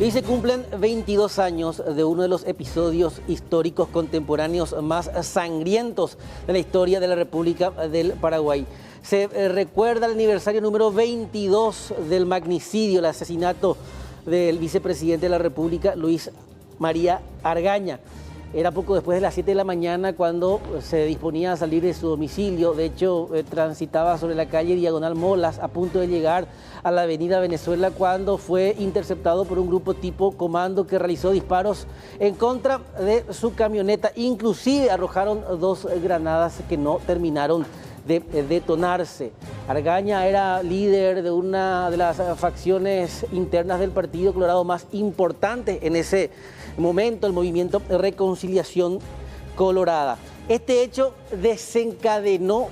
Y se cumplen 22 años de uno de los episodios históricos contemporáneos más sangrientos de la historia de la República del Paraguay. Se recuerda el aniversario número 22 del magnicidio, el asesinato del vicepresidente de la República, Luis María Argaña. Era poco después de las 7 de la mañana cuando se disponía a salir de su domicilio. De hecho, transitaba sobre la calle Diagonal Molas a punto de llegar a la avenida Venezuela cuando fue interceptado por un grupo tipo comando que realizó disparos en contra de su camioneta. Inclusive arrojaron 2 granadas que no terminaron de detonarse. Argaña era líder de una de las facciones internas del Partido Colorado más importante en ese momento, el movimiento Reconciliación Colorada. Este hecho desencadenó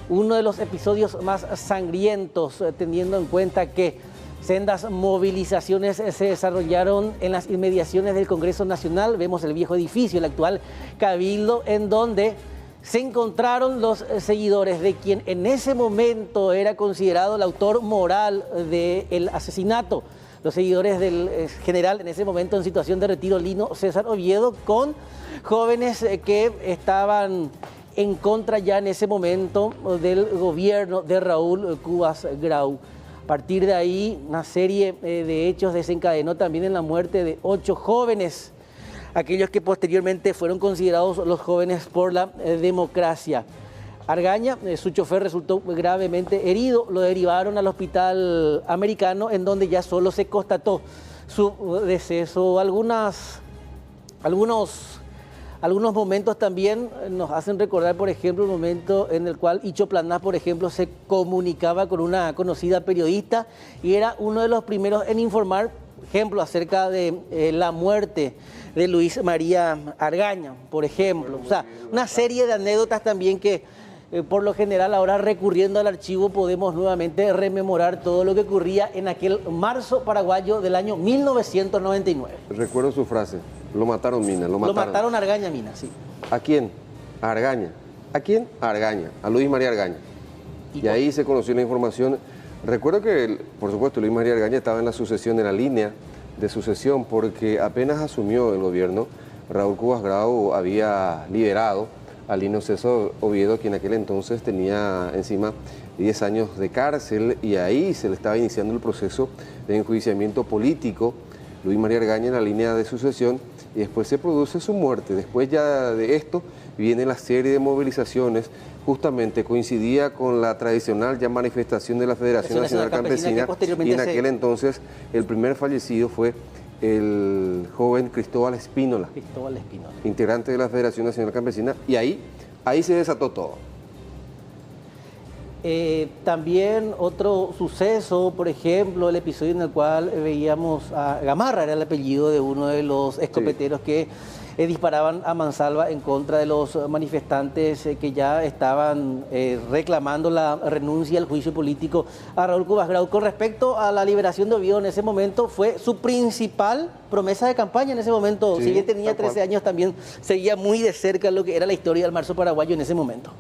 uno de los episodios más sangrientos, teniendo en cuenta que sendas movilizaciones se desarrollaron en las inmediaciones del Congreso Nacional. Vemos el viejo edificio, el actual Cabildo, en donde se encontraron los seguidores de quien en ese momento era considerado el autor moral del asesinato. Los seguidores del general en ese momento en situación de retiro, Lino César Oviedo, con jóvenes que estaban en contra ya en ese momento del gobierno de Raúl Cubas Grau. A partir de ahí, una serie de hechos desencadenó también en la muerte de 8 jóvenes, aquellos que posteriormente fueron considerados los jóvenes por la democracia. Argaña, su chofer, resultó gravemente herido, lo derivaron al hospital americano, en donde ya solo se constató su deceso. Algunos momentos también nos hacen recordar, por ejemplo, el momento en el cual Icho Planas, por ejemplo, se comunicaba con una conocida periodista y era uno de los primeros en informar, ejemplo, acerca de la muerte de Luis María Argaña, por ejemplo. O sea, una serie de anécdotas también que por lo general ahora recurriendo al archivo podemos nuevamente rememorar todo lo que ocurría en aquel marzo paraguayo del año 1999. Recuerdo su frase, lo mataron Mina, lo mataron a Argaña Mina, sí. ¿A quién? A Argaña. ¿A quién? A Argaña, a Luis María Argaña. Y ahí se conoció la información. Recuerdo que, por supuesto, Luis María Argaña estaba en la sucesión, en la línea de sucesión, porque apenas asumió el gobierno, Raúl Cubas Grau había liberado a Lino César Oviedo, quien en aquel entonces tenía encima 10 años de cárcel, y ahí se le estaba iniciando el proceso de enjuiciamiento político. Luis María Argaña en la línea de sucesión, y después se produce su muerte. Después ya de esto viene la serie de movilizaciones, justamente coincidía con la tradicional ya manifestación de la Federación Nacional Campesina, y en aquel entonces el primer fallecido fue el joven Cristóbal Espínola, integrante de la Federación Nacional Campesina, y ahí se desató todo. También otro suceso, por ejemplo, el episodio en el cual veíamos a Gamarra, era el apellido de uno de los escopeteros que disparaban a mansalva en contra de los manifestantes que ya estaban reclamando la renuncia al juicio político a Raúl Cubas Grau. Con respecto a la liberación de Oviedo en ese momento, fue su principal promesa de campaña en ese momento. Sí, si bien tenía 13 años, también seguía muy de cerca lo que era la historia del marzo paraguayo en ese momento.